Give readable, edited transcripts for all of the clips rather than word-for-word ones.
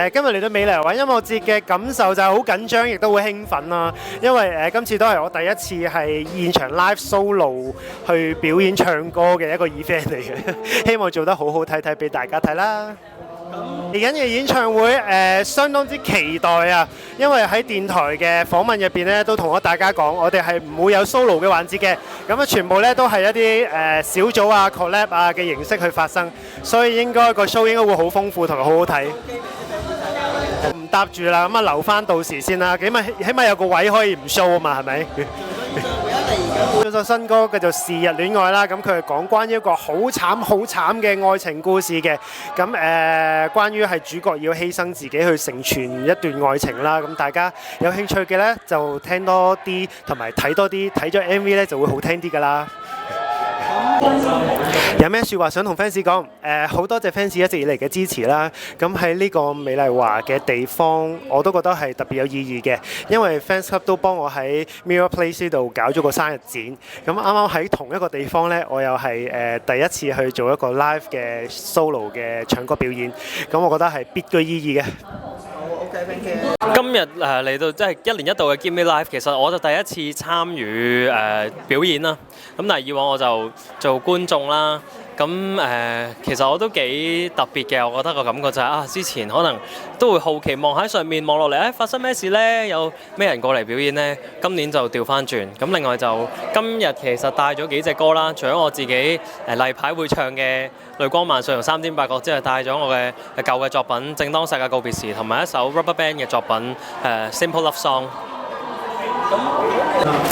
今日嚟到美麗華音樂節嘅感受就係好緊張，亦都會興奮啦。因為今次都係我第一次係現場 live solo 去表演唱歌嘅一個 event 嚟嘅，希望做得好好睇睇俾大家睇啦。嚟緊嘅演唱會相當之期待啊！因為喺電台嘅訪問入邊咧，都同咗大家講，我哋係唔會有 solo 嘅環節嘅，咁啊全部咧都係一啲小組啊、collab 啊嘅形式去發生，所以應該個 show 應該會好豐富同埋好好睇。唔搭住啦，咁啊留翻到時先啦，起碼有個位可以唔 show 啊嘛，係咪？嗰首新歌叫做《是日戀愛》啦，咁佢係講關於一個好慘嘅愛情故事嘅，咁關於係主角要犧牲自己去成全一段愛情啦，咁大家有興趣嘅呢，就聽多啲，同埋睇多啲，睇咗 MV 呢就會好聽啲㗎啦。有咩説話想同 fans 講？好多謝 fans 一直以嚟嘅支持啦。咁喺呢個美麗華嘅地方，我都覺得係特別有意義嘅，因為 fans club 都幫我喺 Mirror Place 度搞咗個生日展。咁啱啱喺同一個地方呢，我又係第一次去做一個 live 嘅 solo 嘅唱歌表演。咁我覺得係別具意義嘅。今日嚟到即係一年一度嘅 Give Me Life， 其實我就第一次參與表演啦。咁但係以往我就做觀眾啦。咁其實我都幾特別嘅，我覺得個感覺就係之前可能都會好奇望喺上面望落嚟，發生咩事呢？有咩人過嚟表演呢？今年就調翻轉。咁另外就今日其實帶咗幾隻歌啦，除咗我自己例牌會唱嘅《淚光萬歲》同《三尖八角》之外，帶咗我嘅舊嘅作品《正當世界告別時》同埋一首 RubberBand 嘅作品《Simple Love Song》。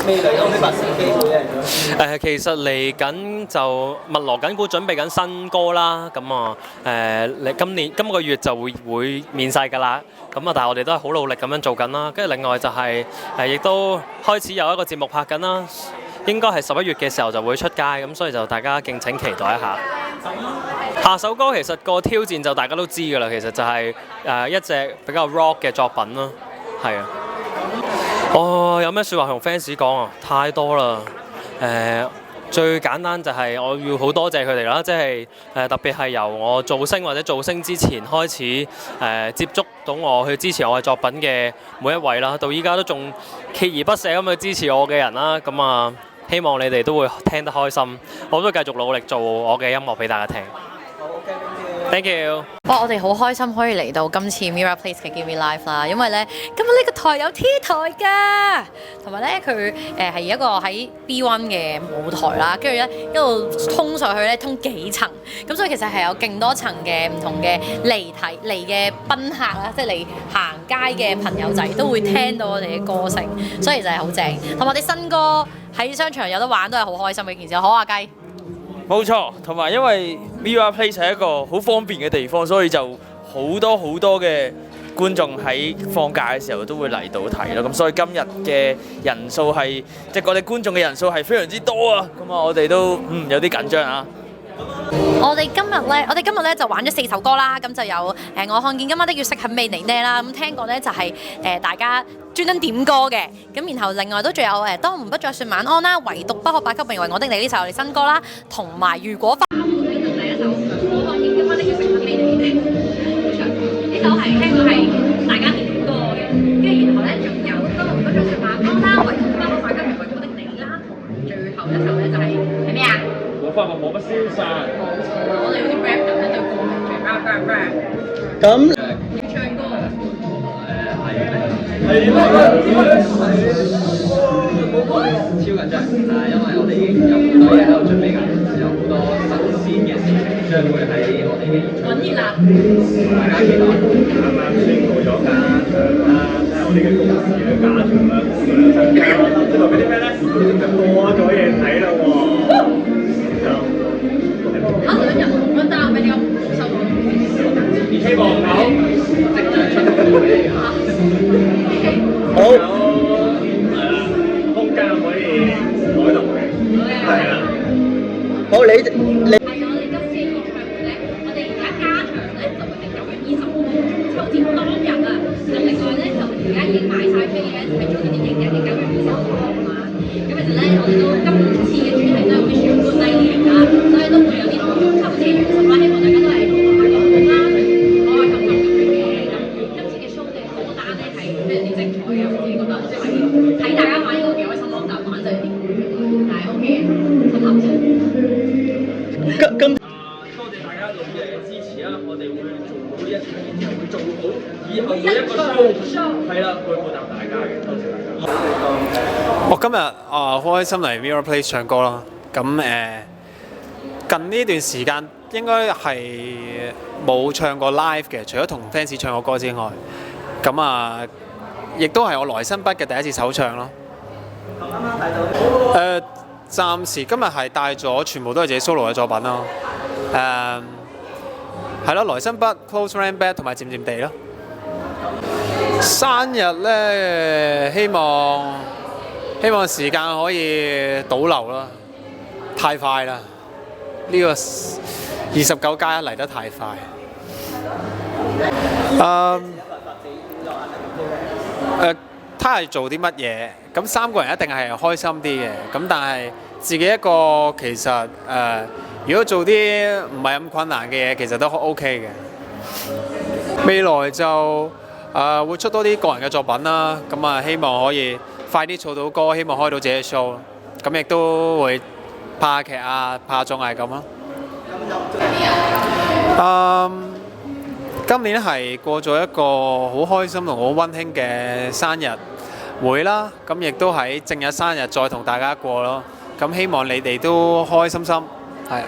未來有咩發展機會咧？其實嚟緊就密鑼緊鼓準備緊新歌啦，咁啊今個月就會面世㗎啦，咁啊但係我哋都係好努力咁樣做緊啦，跟住另外就係亦都開始有一個節目拍緊啦，應該係11月嘅時候就會出街，咁所以就大家敬請期待一下。下首歌其實個挑戰就大家都知㗎啦，其實就係一隻比較 rock 嘅作品咯，係啊。有咩説話同 fans 講啊？太多啦！最簡單就係我要好多謝佢哋啦，即係特別係由我造星或者造星之前開始接觸到我去支持我嘅作品嘅每一位啦，到依家都仲鍥而不捨咁去支持我嘅人啦。咁啊，希望你哋都會聽得開心，我都繼續努力做我嘅音樂俾大家聽。Thank you。哇！我哋好開心可以嚟到今次 Mirror Place 嘅 Give Me Life 啦，因為咧今日呢個台有 T 台㗎，同埋咧佢係一個喺 B1 嘅舞台啦，跟住咧一路通上去咧通幾層，咁所以其實係有勁多層嘅唔同嘅嚟嘅賓客啦，即係嚟行街嘅朋友仔都會聽到我哋嘅歌聲，所以就係好正。同埋我哋新歌喺商場有得玩都係好開心嘅一件事。好啊，雞。冇錯，同埋因為 Mirror Place 係一個好方便嘅地方，所以就好多嘅觀眾喺放假嘅時候都會嚟到睇咯。咁所以今日嘅人數係即係我哋觀眾嘅人數係非常之多啊！咁啊，我哋都有啲緊張啊！我哋今日咧就玩咗4首歌啦，咁就有我看見今晚的月色很美麗呢啦，咁聽過咧就係大家專登點歌嘅，咁然後另外都仲有當我們不再說晚安啦，唯獨不可8級名為我的你呢首我哋新歌啦，同埋如果花。第一首我看見今晚的月色很美麗呢，呢首係聽過係大家點歌嘅，跟住然後咧仲有當我們不再說晚安啦，唯獨不可8級名為我的你啦，同埋最後一首咧就係咩啊？我發覺冇乜消散。我哋好似 rap 緊一對歌係最 rap。咁要唱歌。超緊張，因為我哋已經有好多嘢喺度準備緊，有好多新鮮嘅事情將會喺我哋嘅演唱會揾熱辣，大家期待。啱啱宣佈咗加場啦，即係我哋嘅公司嘅加場啦，增加啦，即係代表啲咩咧？就多咗嘢睇啦喎！2人同樣單俾你咁好收喎。希望好即將出到俾你嚇。好。空間可以改動嘅，係啦。好，你。係我哋今次嘅演唱會咧，我哋而家加場咧就會係9月25號中秋節當日啊。咁另外咧就而家已經買晒飛咧，係做電影嘅9月20號晚。咁其實咧，我哋都今次嘅主題都係 Wish You Good Night 啊，所以都會有啲中秋節元素啦。希望大家都係同埋樂啦，開開心心咁樣嘅。咁每一場演唱會做好以後每一個 show， 係啦，會報答大家嘅，多謝大家。我今日好開心嚟 Mirror Place 唱歌啦。咁近呢段時間應該係冇唱過 live 嘅，除咗同 fans 唱過歌之外，咁亦都係我來新筆嘅第一次首唱咯。暫時今日係帶咗全部都係自己 solo 嘅作品咯。係咯，來新筆、Close Rank Back 同埋漸漸地咯。生日咧，希望時間可以倒流啦，太快啦！呢個29+1嚟得太快。睇下做啲乜嘢，咁3個人一定係開心啲嘅。咁但係自己一個其實如果做啲唔係咁困難嘅嘢，其實都 OK 嘅。未來就會出多啲個人嘅作品啦。咁希望可以快啲做到歌，希望開到自己嘅 show。咁亦都會拍下劇啊，拍下綜藝咁咯。今年係過咗一個好開心同好溫馨嘅生日會啦，咁亦都喺正日生日再同大家過咯。咁希望你哋都開開心心，係。